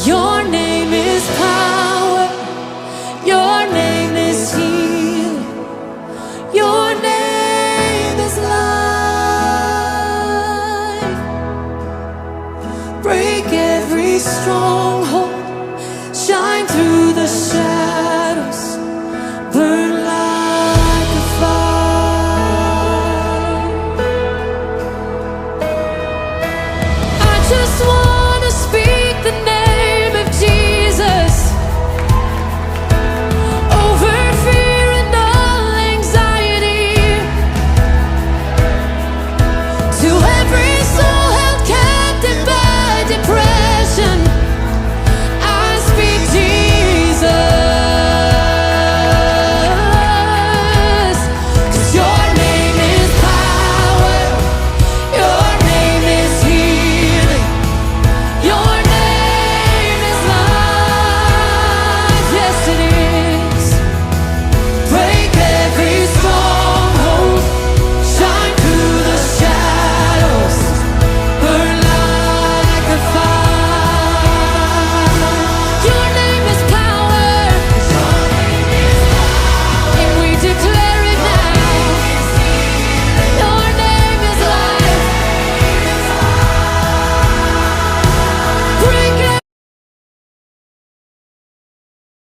Your name is power. Your name is healing. Your name is life. Break every stronghold. Shine through the shadows.